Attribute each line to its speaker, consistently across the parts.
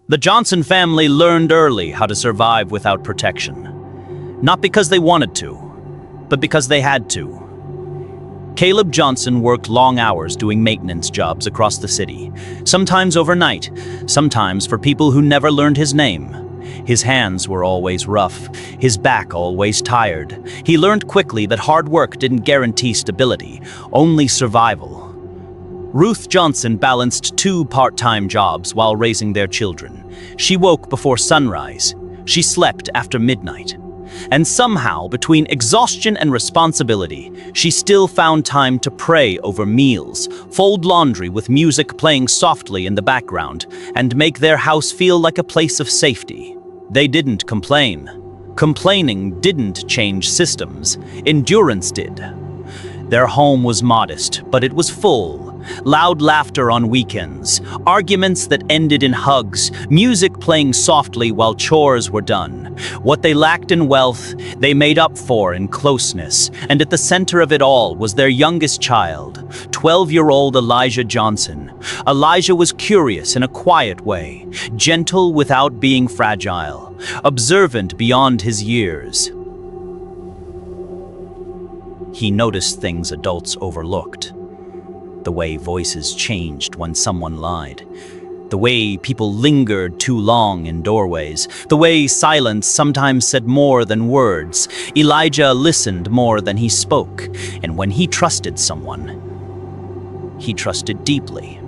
Speaker 1: The Johnson family learned early how to survive without protection. Not because they wanted to, but because they had to. Caleb Johnson worked long hours doing maintenance jobs across the city, sometimes overnight, sometimes for people who never learned his name. His hands were always rough, his back always tired. He learned quickly that hard work didn't guarantee stability, only survival. Ruth Johnson balanced 2 part-time jobs while raising their children. She woke before sunrise. She slept after midnight. And somehow, between exhaustion and responsibility, she still found time to pray over meals, fold laundry with music playing softly in the background, and make their house feel like a place of safety. They didn't complain. Complaining didn't change systems. Endurance did. Their home was modest, but it was full. Loud laughter on weekends, arguments that ended in hugs, music playing softly while chores were done. What they lacked in wealth, they made up for in closeness, and at the center of it all was their youngest child, 12-year-old Elijah Johnson. Elijah was curious in a quiet way, gentle without being fragile, observant beyond his years. He noticed things adults overlooked. The way voices changed when someone lied. The way people lingered too long in doorways. The way silence sometimes said more than words. Elijah listened more than he spoke. And when he trusted someone, he trusted deeply.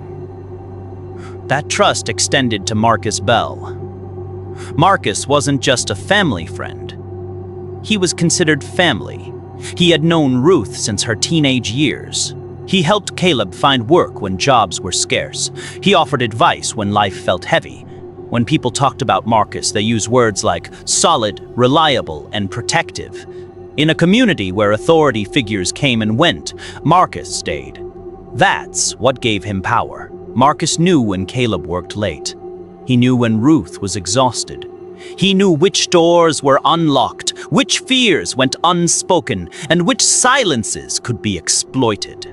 Speaker 1: That trust extended to Marcus Bell. Marcus wasn't just a family friend. He was considered family. He had known Ruth since her teenage years. He helped Caleb find work when jobs were scarce. He offered advice when life felt heavy. When people talked about Marcus, they used words like solid, reliable, and protective. In a community where authority figures came and went, Marcus stayed. That's what gave him power. Marcus knew when Caleb worked late. He knew when Ruth was exhausted. He knew which doors were unlocked, which fears went unspoken, and which silences could be exploited.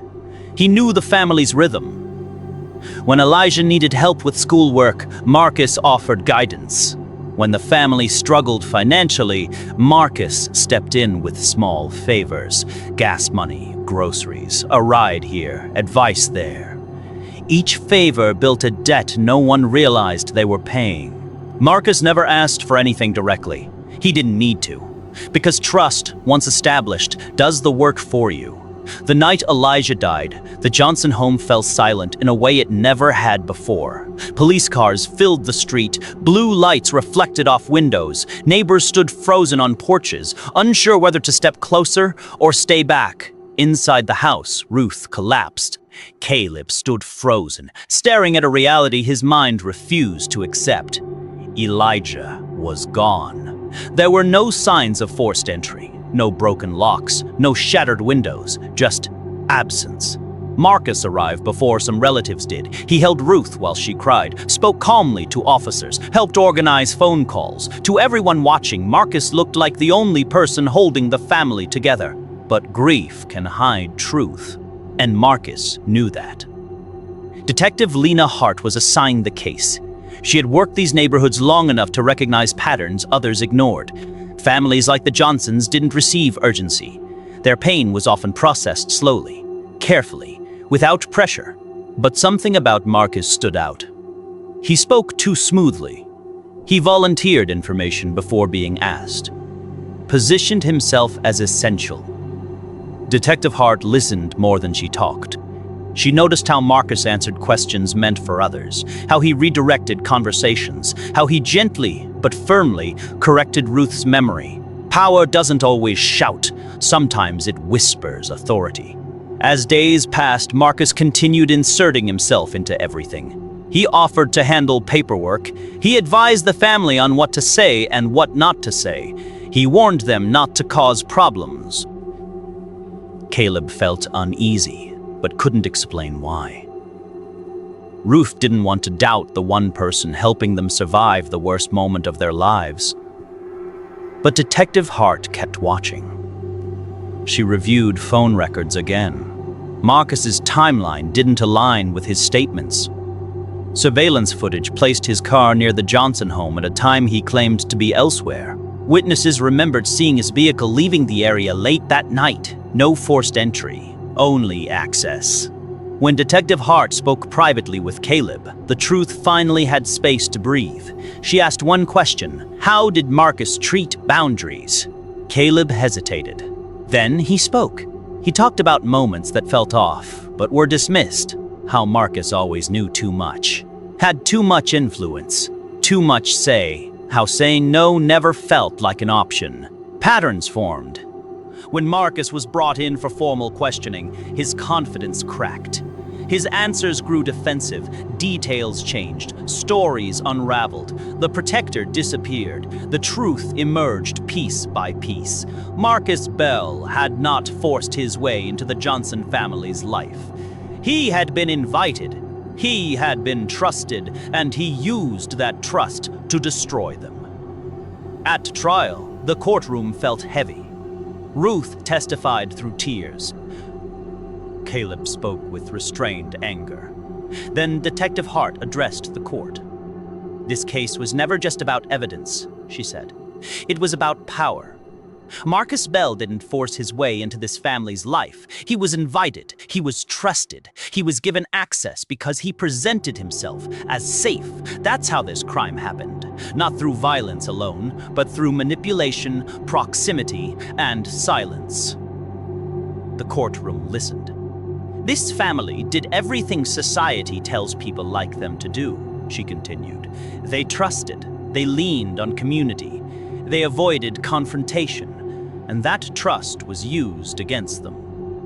Speaker 1: He knew the family's rhythm. When Elijah needed help with schoolwork, Marcus offered guidance. When the family struggled financially, Marcus stepped in with small favors: gas money, groceries, a ride here, advice there. Each favor built a debt no one realized they were paying. Marcus never asked for anything directly. He didn't need to, because trust, once established, does the work for you. The night Elijah died, the Johnson home fell silent in a way it never had before. Police cars filled the street, blue lights reflected off windows, neighbors stood frozen on porches, unsure whether to step closer or stay back. Inside the house, Ruth collapsed. Caleb stood frozen, staring at a reality his mind refused to accept. Elijah was gone. There were no signs of forced entry. No broken locks, no shattered windows, just absence. Marcus arrived before some relatives did. He held Ruth while she cried, spoke calmly to officers, helped organize phone calls. To everyone watching, Marcus looked like the only person holding the family together. But grief can hide truth, and Marcus knew that. Detective Lena Hart was assigned the case. She had worked these neighborhoods long enough to recognize patterns others ignored. Families like the Johnsons didn't receive urgency. Their pain was often processed slowly, carefully, without pressure. But something about Marcus stood out. He spoke too smoothly. He volunteered information before being asked, positioned himself as essential. Detective Hart listened more than she talked. She noticed how Marcus answered questions meant for others, how he redirected conversations, how he gently but firmly corrected Ruth's memory. Power doesn't always shout, sometimes it whispers authority. As days passed, Marcus continued inserting himself into everything. He offered to handle paperwork. He advised the family on what to say and what not to say. He warned them not to cause problems. Caleb felt uneasy, but couldn't explain why. Ruth didn't want to doubt the one person helping them survive the worst moment of their lives. But Detective Hart kept watching. She reviewed phone records again. Marcus's timeline didn't align with his statements. Surveillance footage placed his car near the Johnson home at a time he claimed to be elsewhere. Witnesses remembered seeing his vehicle leaving the area late that night. No forced entry, only access. When Detective Hart spoke privately with Caleb, the truth finally had space to breathe. She asked one question: how did Marcus treat boundaries? Caleb hesitated. Then he spoke. He talked about moments that felt off, but were dismissed. How Marcus always knew too much. Had too much influence, too much say. How saying no never felt like an option. Patterns formed. When Marcus was brought in for formal questioning, his confidence cracked. His answers grew defensive, details changed, stories unraveled. The protector disappeared. The truth emerged piece by piece. Marcus Bell had not forced his way into the Johnson family's life. He had been invited. He had been trusted, and he used that trust to destroy them. At trial, the courtroom felt heavy. Ruth testified through tears. Caleb spoke with restrained anger. Then Detective Hart addressed the court. This case was never just about evidence, she said. It was about power. Marcus Bell didn't force his way into this family's life. He was invited. He was trusted. He was given access because he presented himself as safe. That's how this crime happened. Not through violence alone, but through manipulation, proximity, and silence. The courtroom listened. This family did everything society tells people like them to do, she continued. They trusted. They leaned on community. They avoided confrontation. And that trust was used against them.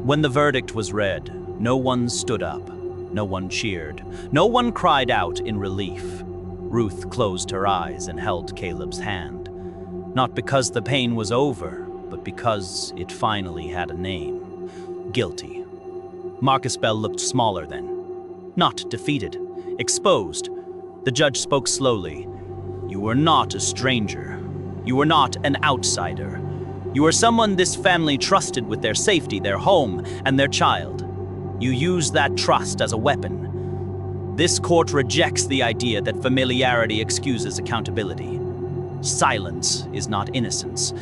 Speaker 1: When the verdict was read, no one stood up, no one cheered, no one cried out in relief. Ruth closed her eyes and held Caleb's hand. Not because the pain was over, but because it finally had a name. Guilty. Marcus Bell looked smaller then. Not defeated, exposed. The judge spoke slowly. You were not a stranger. You were not an outsider. You are someone this family trusted with their safety, their home, and their child. You use that trust as a weapon. This court rejects the idea that familiarity excuses accountability. Silence is not innocence.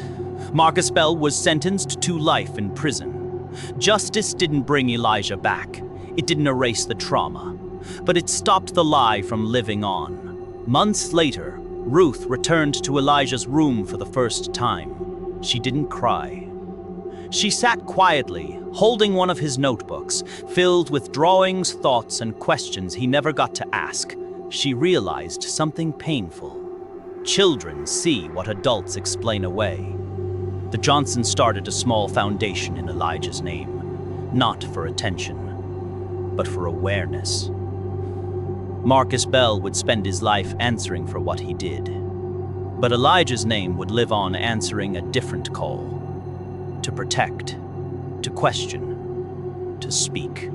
Speaker 1: Marcus Bell was sentenced to life in prison. Justice didn't bring Elijah back. It didn't erase the trauma. But it stopped the lie from living on. Months later, Ruth returned to Elijah's room for the first time. She didn't cry. She sat quietly, holding one of his notebooks, filled with drawings, thoughts, and questions he never got to ask. She realized something painful. Children see what adults explain away. The Johnsons started a small foundation in Elijah's name, not for attention, but for awareness. Marcus Bell would spend his life answering for what he did. But Elijah's name would live on answering a different call. To protect, to question, to speak.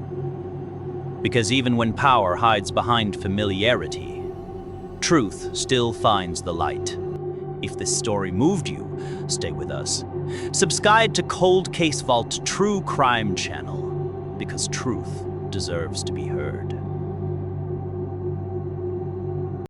Speaker 1: Because even when power hides behind familiarity, truth still finds the light. If this story moved you, stay with us. Subscribe to Cold Case Vault True Crime Channel, because truth deserves to be heard.